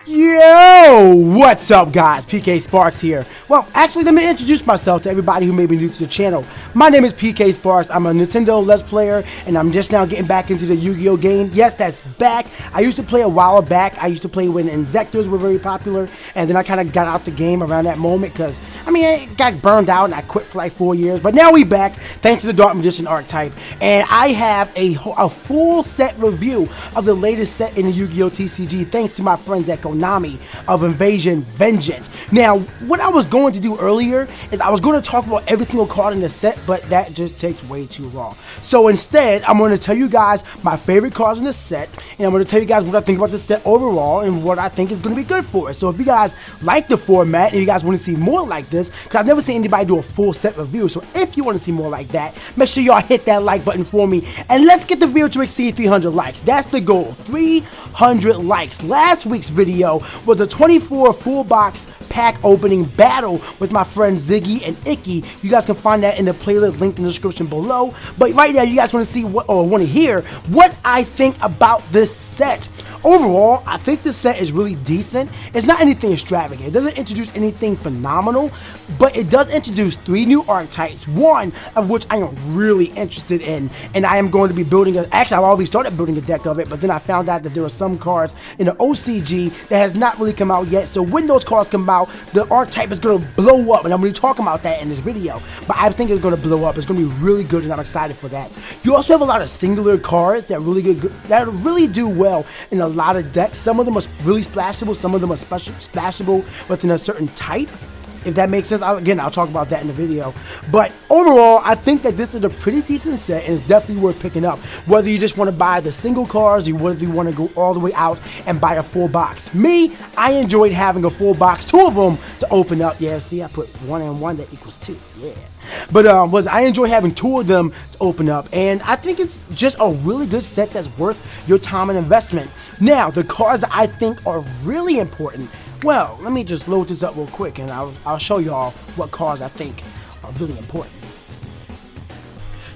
Yo, what's up guys? PKSparkxx here. Well, actually let me introduce myself to everybody who may be new to the channel. My name is PKSparkxx. I'm a Nintendo Let's Player and I'm just now getting back into the Yu-Gi-Oh game. Yes, that's back. I used to play a while back. I used to play when Insectors were very popular, and then I kind of got out the game around that moment because, I mean, I got burned out and I quit for like 4 years. But now we back thanks to the Dark Magician archetype, and I have a full set review of the latest set in the Yu-Gi-Oh TCG thanks to my friend Konami of Invasion Vengeance. Now, what I was going to do earlier is I was going to talk about every single card in the set, but that just takes way too long. So instead, I'm going to tell you guys my favorite cards in the set, and I'm going to tell you guys what I think about the set overall and what I think is going to be good for it. So if you guys like the format and you guys want to see more like this, because I've never seen anybody do a full set review, so if you want to see more like that, make sure y'all hit that like button for me, and let's get the video to exceed 300 likes. That's the goal, 300 likes. Last week's video was a 24 full box pack opening battle with my friends Ziggy and Icky. You guys can find that in the playlist linked in the description below. But right now, you guys want to see what, or want to hear what I think about this set. Overall, I think this set is really decent. It's not anything extravagant. It doesn't introduce anything phenomenal, but it does introduce 3 new archetypes, one of which I am really interested in, and I am going to be building actually, I've already started building a deck of it, but then I found out that there are some cards in the OCG that has not really come out yet. So when those cards come out, the archetype is going to blow up, and I'm going to be talking about that in this video. But I think it's going to blow up. It's going to be really good, and I'm excited for that. You also have a lot of singular cards that really do well in a lot of decks. Some of them are really splashable, some of them are splashable within a certain type, if that makes sense. I'll talk about that in the video. But overall, I think that this is a pretty decent set, and it's definitely worth picking up. Whether you just want to buy the single cards, or whether you want to go all the way out and buy a full box. Me, I enjoyed having a full box, 2 of them to open up. Yeah, see, I put 1 and 1, that equals 2. Yeah. But I enjoy having 2 of them to open up, and I think it's just a really good set that's worth your time and investment. Now, the cards that I think are really important. Well, let me just load this up real quick, and I'll show y'all what cards I think are really important.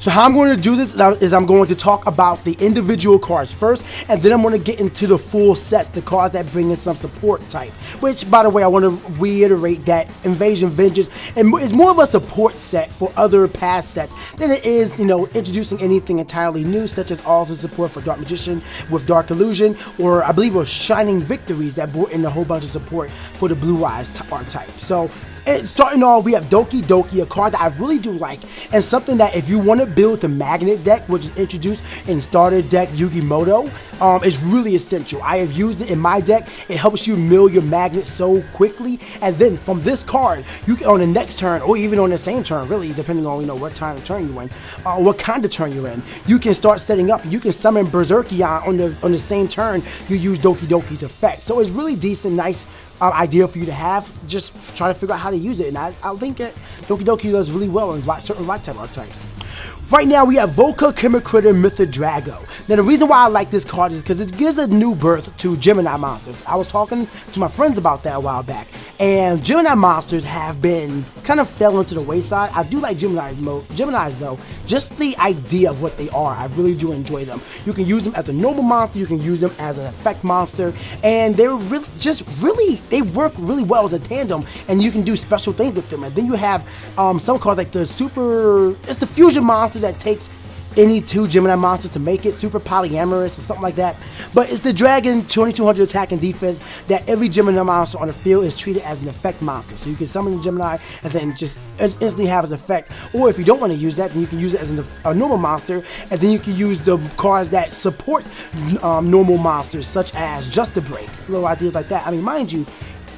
So how I'm going to do this is I'm going to talk about the individual cards first, and then I'm going to get into the full sets, the cards that bring in some support type. Which, by the way, I want to reiterate that Invasion Vengeance is more of a support set for other past sets than it is, introducing anything entirely new, such as all the support for Dark Magician with Dark Illusion, or I believe it was Shining Victories that brought in a whole bunch of support for the Blue Eyes archetype. So, starting off, we have DokiDoki, a card that I really do like, and something that if you want to build the magnet deck, which is introduced in starter deck Yugioh, is really essential. I have used it in my deck. It helps you mill your magnets so quickly, and then from this card, you can, on the next turn, or even on the same turn, really, depending on what time of turn you're in, what kind of turn you're in, you can start setting up. You can summon Berserkion on the same turn you use DokiDoki's effect. So it's really decent, nice idea for you to have. Just try to figure out how to use it, and I think that DokiDoki does really well in certain type archetypes. Right now we have Chemicritter Mythic Drago. Now the reason why I like this card is because it gives a new birth to Gemini monsters. I was talking to my friends about that a while back, and Gemini monsters have been kind of fell into the wayside. I do like Geminis though, just the idea of what they are. I really do enjoy them. You can use them as a normal monster, you can use them as an effect monster, and they're they work really well as a tandem, and you can do special things with them. And then you have some cards like it's the fusion monster that takes any 2 Gemini monsters to make it, super polyamorous or something like that. But it's the dragon, 2200 attack and defense, that every Gemini monster on the field is treated as an effect monster. So you can summon the Gemini and then just instantly have its effect. Or if you don't want to use that, then you can use it as a normal monster, and then you can use the cards that support normal monsters, such as Just a Break, little ideas like that. I mean, mind you,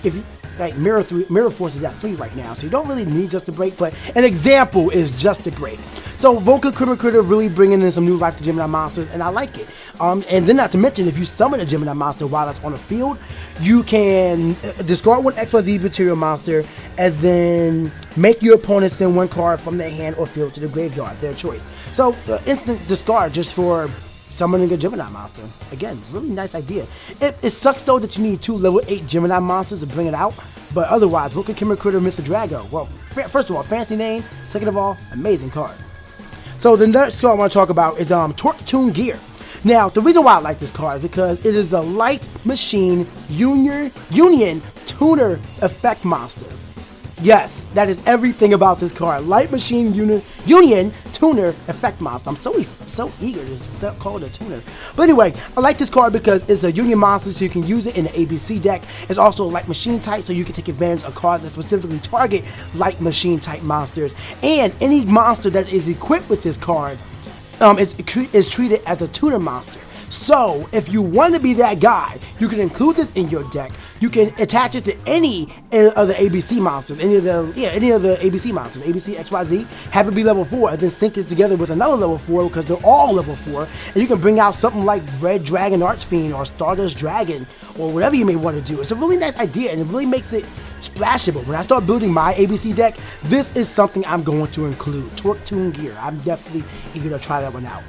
if you like Mirror Force is at 3 right now, so you don't really need Just a Break, but an example is Just a Break. So Chemicritter really bringing in some new life to Gemini monsters, and I like it. And then not to mention, if you summon a Gemini monster while it's on the field, you can discard 1 XYZ material monster, and then make your opponent send 1 card from their hand or field to the graveyard, their choice. So instant discard just for summoning a Gemini monster. Again, really nice idea. It sucks though that you need 2 level 8 Gemini monsters to bring it out, but otherwise, Chemicritter Mythic Drago. Well, first of all, fancy name. Second of all, amazing card. So the next card I want to talk about is Torque Tune Gear. Now, the reason why I like this card is because it is a Light Machine Union Tuner Effect Monster. Yes, that is everything about this card. Light Machine Union Tuner Effect Monster. I'm so eager to call it a tuner. But anyway, I like this card because it's a Union monster, so you can use it in the ABC deck. It's also a Light Machine type, so you can take advantage of cards that specifically target Light Machine type monsters. And any monster that is equipped with this card is treated as a tuner monster. So if you want to be that guy, you can include this in your deck. You can attach it to any of the ABC monsters, any of the ABC monsters, ABC, XYZ, have it be level 4, and then sync it together with another level 4 because they're all level 4, and you can bring out something like Red Dragon Archfiend or Stardust Dragon or whatever you may want to do. It's a really nice idea, and it really makes it splashable. When I start building my ABC deck, this is something I'm going to include. Torque Tune Gear. I'm definitely eager to try that one out.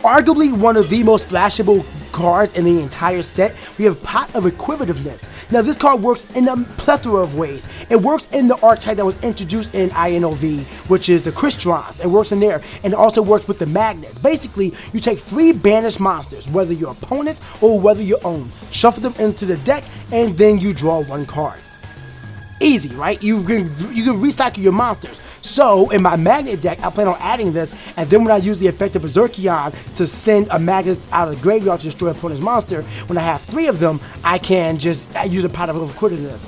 Arguably one of the most splashable cards in the entire set, we have Pot of Equitativeness. Now this card works in a plethora of ways. It works in the archetype that was introduced in INOV, which is the Crystons. It works in there, and it also works with the Magnets. Basically, you take 3 banished monsters, whether your opponent's or whether your own, shuffle them into the deck, and then you draw 1 card. Easy, right? You can recycle your monsters. So in my magnet deck, I plan on adding this, and then when I use the effect of Berserkion to send a magnet out of the graveyard to destroy an opponent's monster, when I have 3 of them, I can just use a Pot of Equitativeness.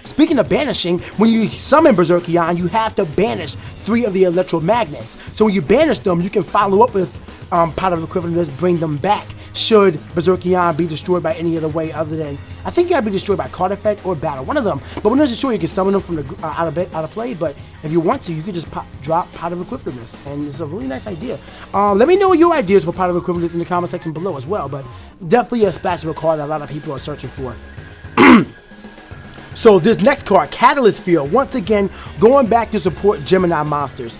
Speaking of banishing, when you summon Berserkion, you have to banish 3 of the electromagnets. So when you banish them, you can follow up with Pot of Equitativeness, bring them back. Should Berserkion be destroyed by any other way other than, I think you gotta be destroyed by card effect or battle, one of them. But when it's destroyed, you can summon them from the out of play. But if you want to, you can just drop Pot of Equitativeness, and it's a really nice idea. Let me know your ideas for Pot of Equitativeness in the comment section below as well. But definitely a splashable card that a lot of people are searching for. So this next card, Catalyst Field, once again going back to support Gemini monsters.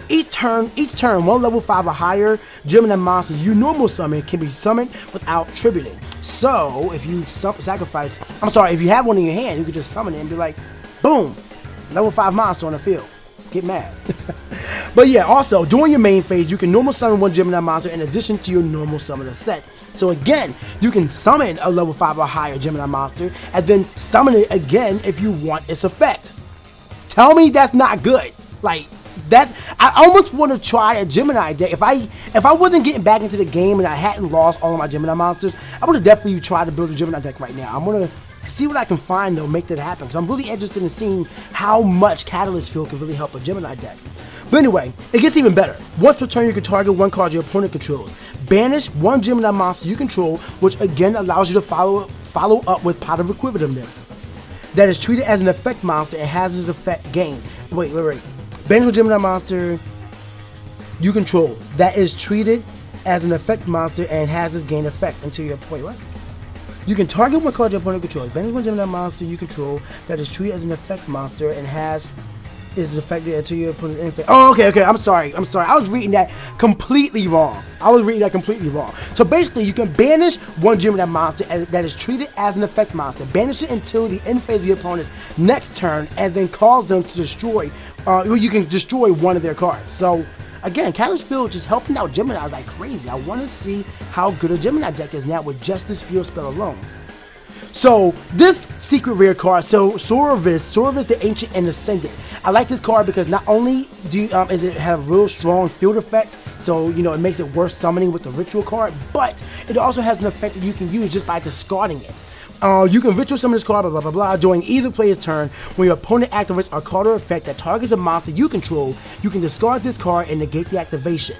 Each turn, 1 level 5 or higher Gemini monsters you normal summon can be summoned without tributing. So if you if you have one in your hand, you can just summon it and be like, boom, level 5 monster on the field. Get mad. But yeah, also during your main phase, you can normal summon 1 Gemini monster in addition to your normal summoner set. So again, you can summon a level 5 or higher Gemini monster and then summon it again if you want its effect. Tell me that's not good. Like, I almost want to try a Gemini deck. If I wasn't getting back into the game and I hadn't lost all of my Gemini monsters, I would have definitely tried to build a Gemini deck right now. I'm gonna see what I can find though, make that happen. Because I'm really interested in seeing how much Catalyst Field can really help a Gemini deck. But anyway, it gets even better. Once per turn, you can target 1 card your opponent controls. Banish 1 Gemini monster you control, which again allows you to follow up with Pot of Equitativeness. That is treated as an effect monster and has its effect gain. Wait. Banish 1 Gemini monster you control. That is treated as an effect monster and has its gain effect until your point. What? You can target 1 card your opponent controls. Banish 1 Gemini monster you control that is treated as an effect monster and is affected until your opponent infect. Oh, okay. I'm sorry. I was reading that completely wrong. So basically, you can banish 1 Gemini monster that is treated as an effect monster. Banish it until the end phase of your opponent's next turn, and then cause them to destroy. You can destroy 1 of their cards. So again, Catalyst Field just helping out Geminis like crazy. I want to see how good a Gemini deck is now with just this field spell alone. So this secret rare card, so Sauravis the Ancient and Ascendant. I like this card because not only does it have real strong field effect, so it makes it worth summoning with the ritual card, but it also has an effect that you can use just by discarding it. You can ritual summon this card, blah blah blah, during either player's turn. When your opponent activates a card or effect that targets a monster you control, you can discard this card and negate the activation.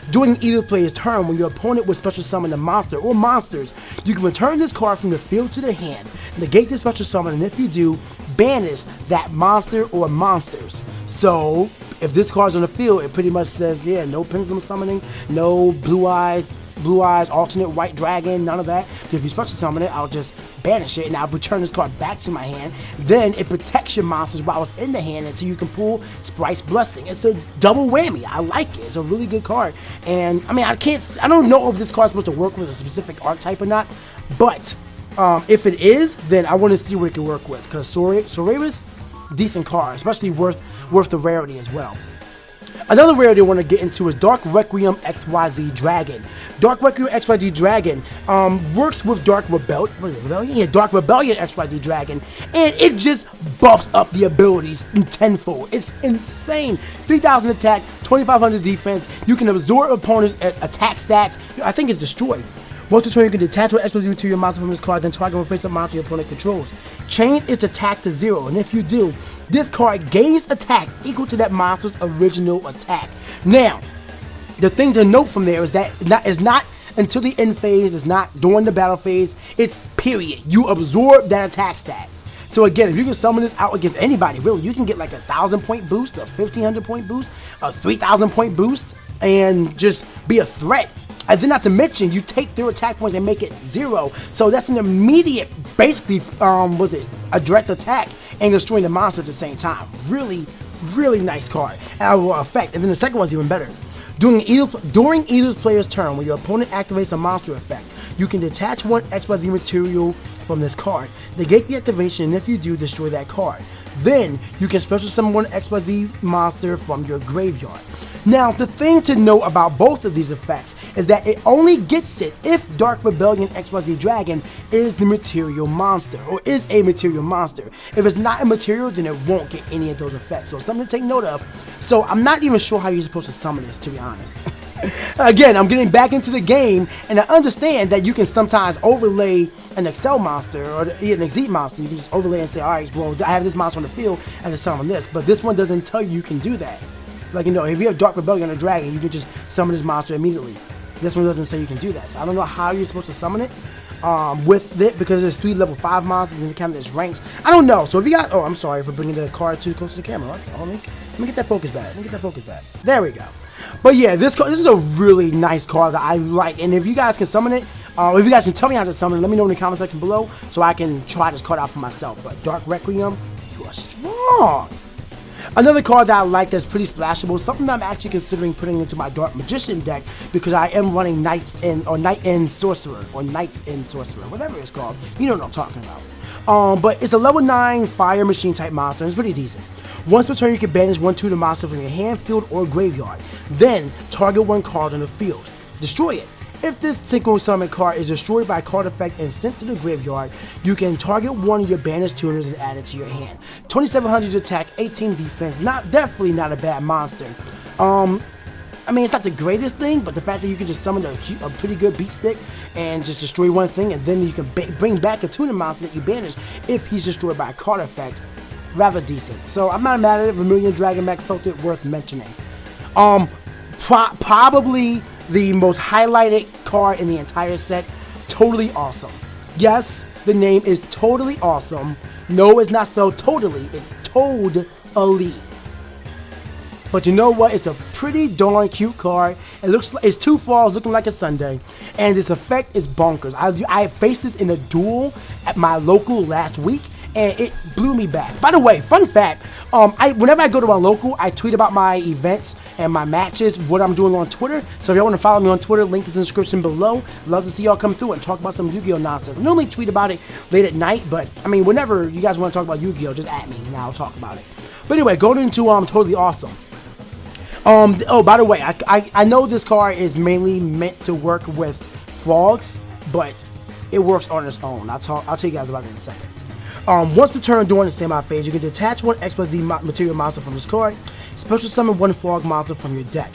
During either player's turn, when your opponent would special summon a monster or monsters, you can return this card from the field to the hand, negate the special summon, and if you do, banish that monster or monsters. So, if this card's on the field, it pretty much says, yeah, no pendulum summoning, no blue eyes, alternate white dragon, none of that. If you special summon it, I'll just banish it and I'll return this card back to my hand. Then it protects your monsters while it's in the hand until you can pull Sprite's Blessing. It's a double whammy. I like it. It's a really good card. And I mean, I don't know if this card's supposed to work with a specific archetype or not, but if it is, then I want to see what it can work with, because Sauravis, decent card, especially worth the rarity as well. Another rarity I want to get into is Dark Requiem XYZ Dragon. Dark Requiem XYZ Dragon works with Dark Rebellion? Yeah, Dark Rebellion XYZ Dragon, and it just buffs up the abilities in tenfold. It's insane. 3,000 attack, 2,500 defense. You can absorb opponents' attack stats. I think it's destroyed. Once per turn, you can detach one XYZ material monster from this card, then target one face-up monster your opponent controls. Change its attack to 0, and if you do, this card gains attack equal to that monster's original attack. Now, the thing to note from there is that it's not until the end phase, it's not during the battle phase, it's period. You absorb that attack stat. So again, if you can summon this out against anybody, really, you can get like a 1,000-point boost, a 1,500-point boost, a 3,000-point boost, and just be a threat. And then not to mention, you take their attack points and make it 0. So that's an immediate, basically, a direct attack and destroying the monster at the same time. Really, really nice card. Effect. And then the second one's even better. During either player's turn, when your opponent activates a monster effect, you can detach one XYZ material from this card. Negate the activation, and if you do, destroy that card. Then, you can special summon one XYZ monster from your graveyard. Now, the thing to know about both of these effects is that it only gets it if Dark Rebellion XYZ Dragon is the material monster, or is a material monster. If it's not a material, then it won't get any of those effects. So, something to take note of. So, I'm not even sure how you're supposed to summon this, to be honest. Again, I'm getting back into the game, and I understand that you can sometimes overlay an Excel monster or an Exit monster. You can just overlay and say, alright, well, I have this monster on the field, I can summon this. But this one doesn't tell you can do that. Like, you know, if you have Dark Rebellion or Dragon, you can just summon this monster immediately. This one doesn't say you can do that. So I don't know how you're supposed to summon it with it, because there's 3 level 5 monsters and the kind of there's ranks. I don't know. So if you got, oh, I'm sorry for bringing the card too close to the camera. Okay, let me get that focus back. There we go. But yeah, this is a really nice card that I like. And if you guys can summon it, if you guys can tell me how to summon it, let me know in the comment section below so I can try this card out for myself. But Dark Requiem, you are strong. Another card that I like that's pretty splashable, something that I'm actually considering putting into my Dark Magician deck, because I am running Knights End Sorcerer, whatever it's called. You know what I'm talking about. But it's a level 9 fire machine type monster, and it's pretty decent. Once per turn, you can banish 1/2 the monster from your hand, field, or graveyard. Then, target one card on the field. Destroy it. If this synchro summon card is destroyed by a card effect and sent to the graveyard, you can target one of your banished tuners and add it to your hand. 2,700 attack, 18 defense, definitely not a bad monster. I mean, it's not the greatest thing, but the fact that you can just summon a pretty good beat stick and just destroy one thing, and then you can bring back a tuner monster that you banished if he's destroyed by a card effect, rather decent. So I'm not mad at it. Vermilion Dragon Mech felt it worth mentioning. Probably the most highlighted card in the entire set. Totally awesome. Yes, the name is totally awesome. No, it's not spelled totally. It's Toad-Ali. But you know what? It's a pretty darn cute card. It looks like it's 2 falls looking like a Sunday, and this effect is bonkers. I faced this in a duel at my local last week, and it blew me back. By the way, fun fact, whenever I go to my local, I tweet about my events and my matches, what I'm doing on Twitter. So if y'all want to follow me on Twitter, link is in the description below. Love to see y'all come through and talk about some Yu-Gi-Oh nonsense. I normally tweet about it late at night, but I mean, whenever you guys want to talk about Yu-Gi-Oh, just at me and I'll talk about it. But anyway, going into Totally Awesome. Oh, by the way, I know this card is mainly meant to work with frogs, but it works on its own. I'll tell you guys about it in a second. Once per turn during the standby phase, you can detach one XYZ material monster from this card, special summon one frog monster from your deck.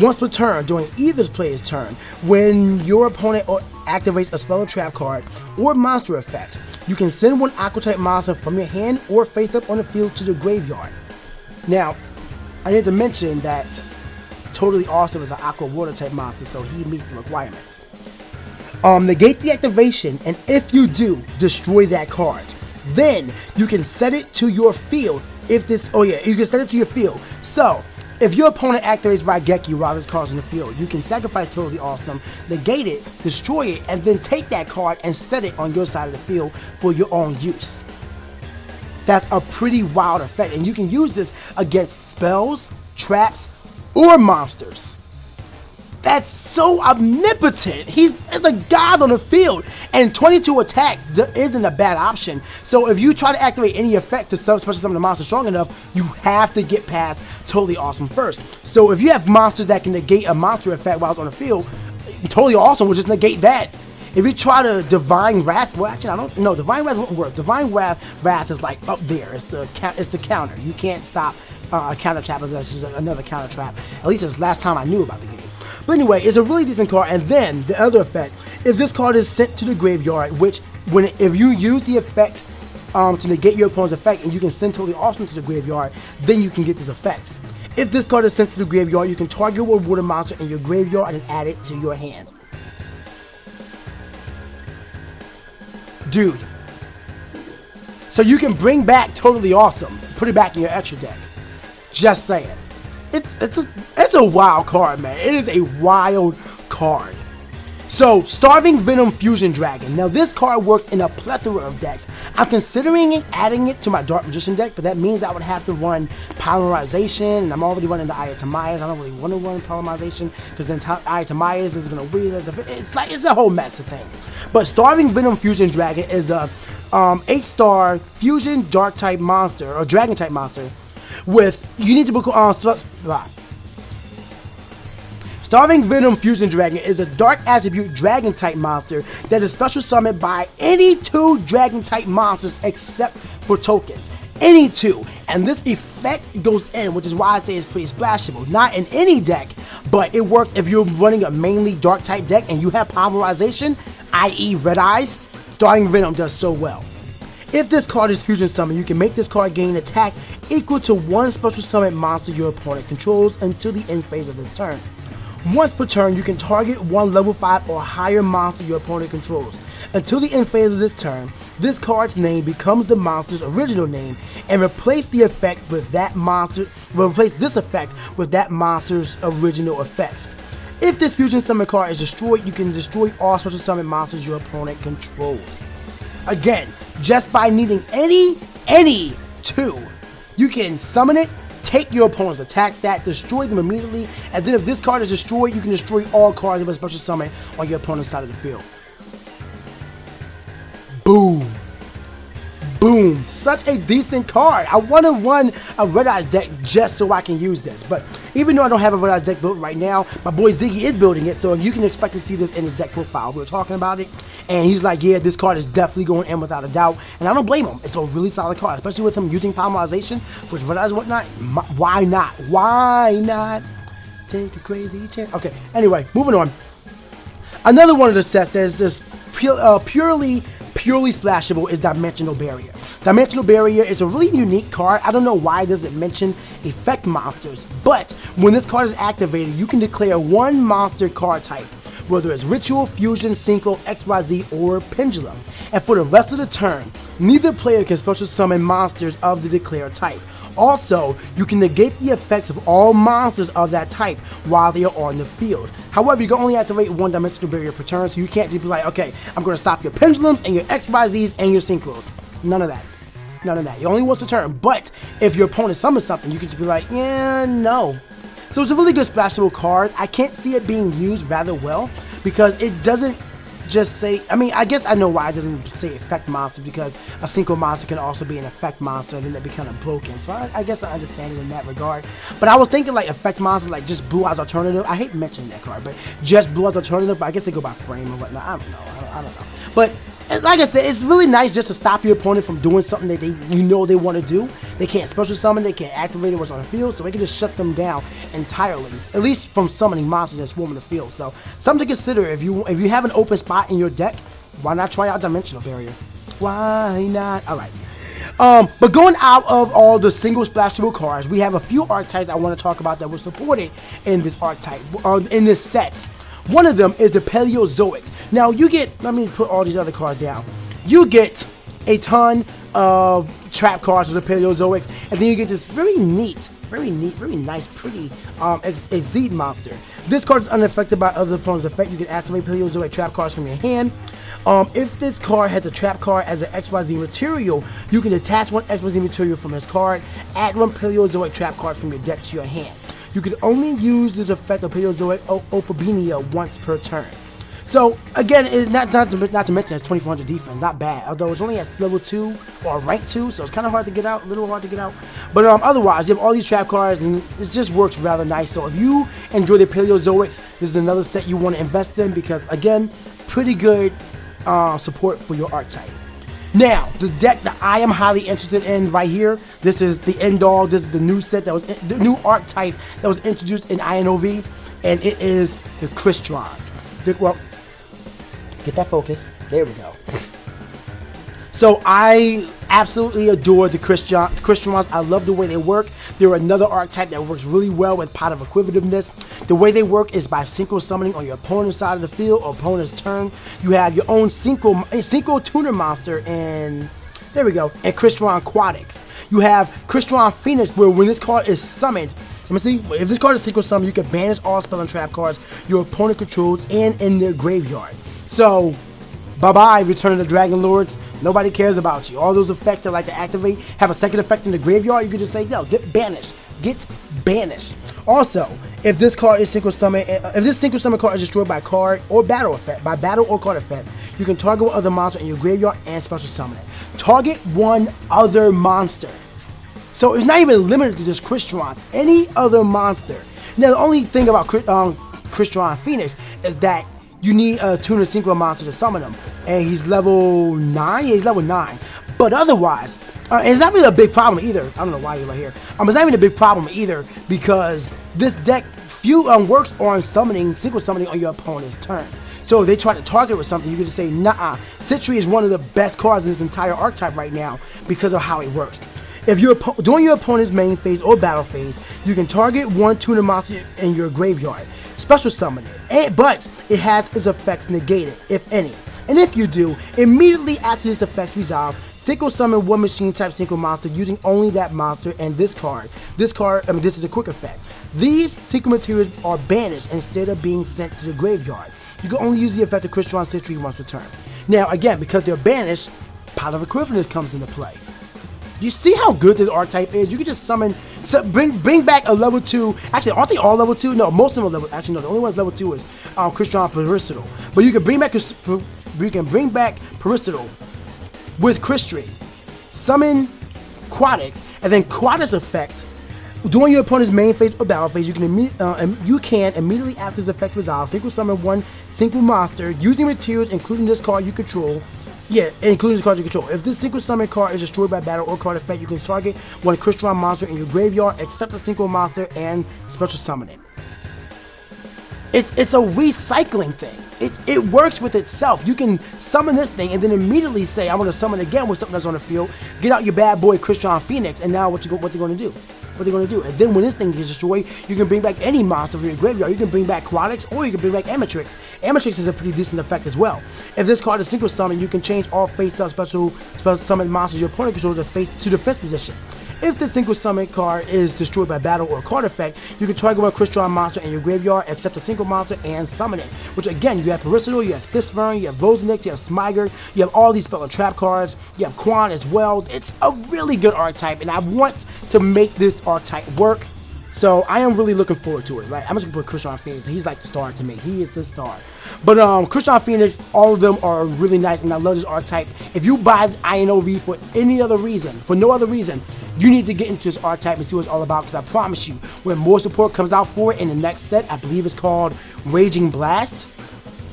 Once per turn during either player's turn, when your opponent activates a spell or trap card or monster effect, you can send one aqua type monster from your hand or face up on the field to the graveyard. Now, I need to mention that Totally Awesome is an aqua water type monster, so he meets the requirements. Negate the activation, and if you do, destroy that card. Then you can set it to your field. You can set it to your field. So if your opponent activates Raigeki while this card's in the field, you can sacrifice Totally Awesome, negate it, destroy it, and then take that card and set it on your side of the field for your own use. That's a pretty wild effect, and you can use this against spells, traps, or monsters. that's so omnipotent. He's a god on the field, and 22 attack isn't a bad option. So if you try to activate any effect to especially some of the monsters strong enough, you have to get past Totally Awesome first. So if you have monsters that can negate a monster effect while it's on the field, Totally Awesome will just negate that. If you try to Divine Wrath, well, actually, I don't know. Divine Wrath wouldn't work. Divine Wrath is like up there. It's the counter. You can't stop a counter trap. That's just another counter trap. At least it's the last time I knew about the game. But anyway, it's a really decent card. And then the other effect, if this card is sent to the graveyard, which if you use the effect to negate your opponent's effect, and you can send Totally Awesome to the graveyard, then you can get this effect. If this card is sent to the graveyard, you can target a water monster in your graveyard and add it to your hand. Dude. So you can bring back Totally Awesome, put it back in your extra deck. Just saying. It's a wild card, man. It is a wild card. So, Starving Venom Fusion Dragon. Now, this card works in a plethora of decks. I'm considering adding it to my Dark Magician deck, but that means I would have to run Polymerization, and I'm already running the Eye of Timaeus. I don't really want to run Polymerization, because then Eye of Timaeus is going to weird. It's a whole mess of thing. But Starving Venom Fusion Dragon is a 8-star fusion dark type monster, or dragon type monster, with, you need to book Starving Venom Fusion Dragon is a dark attribute dragon type monster that is special summoned by any 2 dragon type monsters except for tokens. Any 2. And this effect goes in, which is why I say it's pretty splashable. Not in any deck, but it works if you're running a mainly dark type deck and you have Polymerization, i.e. Red Eyes. Starving Venom does so well. If this card is fusion summoned, you can make this card gain attack equal to 1 special summon monster your opponent controls until the end phase of this turn. Once per turn, you can target 1 level 5 or higher monster your opponent controls. Until the end phase of this turn, this card's name becomes the monster's original name, and replace this effect with that monster's original effects. If this fusion summon card is destroyed, you can destroy all special summon monsters your opponent controls. Again, just by needing any 2, you can summon it, take your opponent's attack stat, destroy them immediately, and then if this card is destroyed, you can destroy all cards of a special summon on your opponent's side of the field. Boom. Boom. Such a decent card. I want to run a Red Eyes deck just so I can use this. But even though I don't have a Red Eyes deck built right now, my boy Ziggy is building it, so you can expect to see this in his deck profile. We were talking about it, and he's like, yeah, this card is definitely going in without a doubt. And I don't blame him. It's a really solid card, especially with him using Polymerization for his Red Eyes and whatnot. Why not? Why not? Take a crazy chance. Okay, anyway, moving on. Another one of the sets that is just purely splashable is Dimensional Barrier. Dimensional Barrier is a really unique card. I don't know why it doesn't mention effect monsters, but when this card is activated, you can declare 1 monster card type, whether it's Ritual, Fusion, Synchro, XYZ, or Pendulum. And for the rest of the turn, neither player can special summon monsters of the declared type. Also, you can negate the effects of all monsters of that type while they are on the field. However, you can only activate 1 Dimensional Barrier per turn, so you can't just be like, okay, I'm going to stop your Pendulums and your XYZs and your Synchros. None of that. None of that. You only once per turn. But if your opponent summons something, you can just be like, yeah, no. So it's a really good splashable card. I can't see it being used rather well because it doesn't just say, I mean, I guess I know why it doesn't say effect monster, because a Synchro monster can also be an effect monster and then they'd be kind of broken. So I guess I understand it in that regard. But I was thinking like effect monsters, like just Blue Eyes Alternative. I hate mentioning that card, but just Blue Eyes Alternative, but I guess they go by frame or whatnot. I don't know. I don't know. But like I said, it's really nice just to stop your opponent from doing something that they want to do. They can't special summon, they can't activate it what's on the field, so they can just shut them down entirely. At least from summoning monsters that swarm in the field. So something to consider if you have an open spot in your deck, why not try out Dimensional Barrier? Why not? Alright. But going out of all the single splashable cards, we have a few archetypes I want to talk about that were supported in this archetype, in this set. One of them is the Paleozoics. Now you get, let me put all these other cards down. You get a ton of trap cards with the Paleozoics, and then you get this very nice, pretty Exceed monster. This card is unaffected by other opponents' effect. You can activate Paleozoic trap cards from your hand. If this card has a trap card as an XYZ material, you can attach 1 XYZ material from this card, add 1 Paleozoic trap card from your deck to your hand. You can only use this effect of Paleozoic Opobenia once per turn. So again, it's not to mention it's 2400 defense, not bad. Although it's only at level 2 or rank 2, so it's kind of hard to get out, a little hard to get out. But otherwise, you have all these trap cards, and it just works rather nice. So if you enjoy the Paleozoics, this is another set you want to invest in because again, pretty good support for your archetype. Now, the deck that I am highly interested in right here, this is the end all. This is the new set that was the new archetype that was introduced in INOV, and it is the Crystons. Well, get that focus. There we go. So I absolutely adore the Crystons. I love the way they work. They're another archetype that works really well with Pot of Equitativeness. The way they work is by synchro summoning on your opponent's side of the field or opponent's turn. You have your own synchro tuner monster, and there we go, and Cryston Aquatics. You have Cryston Phoenix, where when this card is summoned, let me see, if this card is synchro summoned, you can banish all spell and trap cards your opponent controls and in their graveyard. So bye-bye, Return of the Dragon Lords. Nobody cares about you. All those effects that like to activate have a second effect in the graveyard. You can just say, yo, get banished. Get banished. Also, if this card is synchro summon, if this synchro summon card is destroyed by card or battle effect, by battle or card effect, you can target one other monster in your graveyard and special summon it. Target one other monster. So it's not even limited to just Crystons. Any other monster. Now, the only thing about Cryston Phoenix is that you need a tuner synchro monster to summon him, and he's level 9. Yeah, he's level 9. But otherwise, it's not really a big problem either. I don't know why you're right here. It's not even a big problem either because this deck works on synchro summoning on your opponent's turn. So if they try to target with something, you can just say, nah. Citri is one of the best cards in this entire archetype right now because of how it works. If you're during your opponent's main phase or battle phase, you can target one tuner monster in your graveyard, special summon it, but it has its effects negated, if any. And if you do, immediately after this effect resolves, synchro summon one machine type synchro monster using only that monster and this card. This is a quick effect. These synchro materials are banished instead of being sent to the graveyard. You can only use the effect of Cryston Citri once per turn. Now again, because they're banished, Pot of Equitativeness comes into play. You see how good this archetype is? You can just summon, bring back a level 2. Actually, aren't they all level 2? No, most of them are level. Actually, no. The only one's level 2 is Cryston Parasital. But you can bring back Parasital with Crystri, summon Aquatics, and then Aquatics effect. During your opponent's main phase or battle phase, you can immediately after this effect resolves, synchro summon one synchro monster using materials including this card you control. Yeah, including the cards you control. If this synchro summon card is destroyed by battle or card effect, you can target one Cryston monster in your graveyard, except the synchro monster, and special summon it. It's a recycling thing. It works with itself. You can summon this thing and then immediately say, I'm going to summon again with something that's on the field. Get out your bad boy Cryston Phoenix, and now what they're going to do? What they're going to do. And then when this thing gets destroyed, you can bring back any monster from your graveyard. You can bring back Aquatics, or you can bring back Amatrix. Amatrix is a pretty decent effect as well. If this card is synchro summon, you can change all face-up special summon monsters your opponent controls to defense position. If the synchro summon card is destroyed by battle or card effect, you can target one Cryston monster in your graveyard, except the synchro monster, and summon it. Which again, you have Parasital, you have Thysvern, you have Vosnik, you have Smyger, you have all these spell and trap cards, you have Quan as well. It's a really good archetype, and I want to make this archetype work. So I am really looking forward to it, right? I'm just gonna put Cryston Phoenix. He's like the star to me. He is the star. But Cryston Phoenix, all of them are really nice, and I love this archetype. If you buy INOV for any other reason, for no other reason, you need to get into this archetype and see what it's all about, because I promise you, when more support comes out for it in the next set, I believe it's called Raging Blast,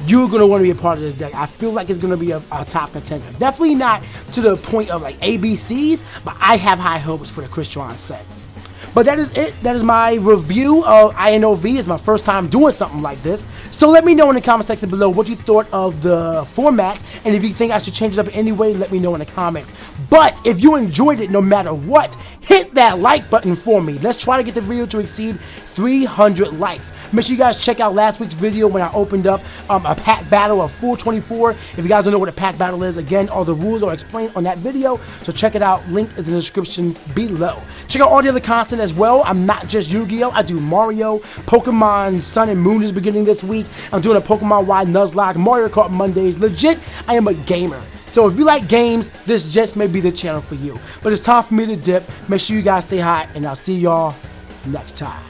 you're going to want to be a part of this deck. I feel like it's going to be a top contender. Definitely not to the point of like ABCs, but I have high hopes for the Crystron set. But that is it. That is my review of INOV. It's my first time doing something like this. So let me know in the comment section below what you thought of the format. And if you think I should change it up in any way, let me know in the comments. But if you enjoyed it no matter what, hit that like button for me. Let's try to get the video to exceed 300 likes. Make sure you guys check out last week's video when I opened up a pack battle of full 24. If you guys don't know what a pack battle is, again, all the rules are explained on that video. So check it out. Link is in the description below. Check out all the other content as well. I'm not just Yu-Gi-Oh! I do Mario, Pokemon Sun and Moon is beginning this week. I'm doing a Pokemon Y Nuzlocke, Mario Kart Mondays. Legit, I am a gamer. So if you like games, this just may be the channel for you. But it's time for me to dip. Make sure you guys stay hot, and I'll see y'all next time.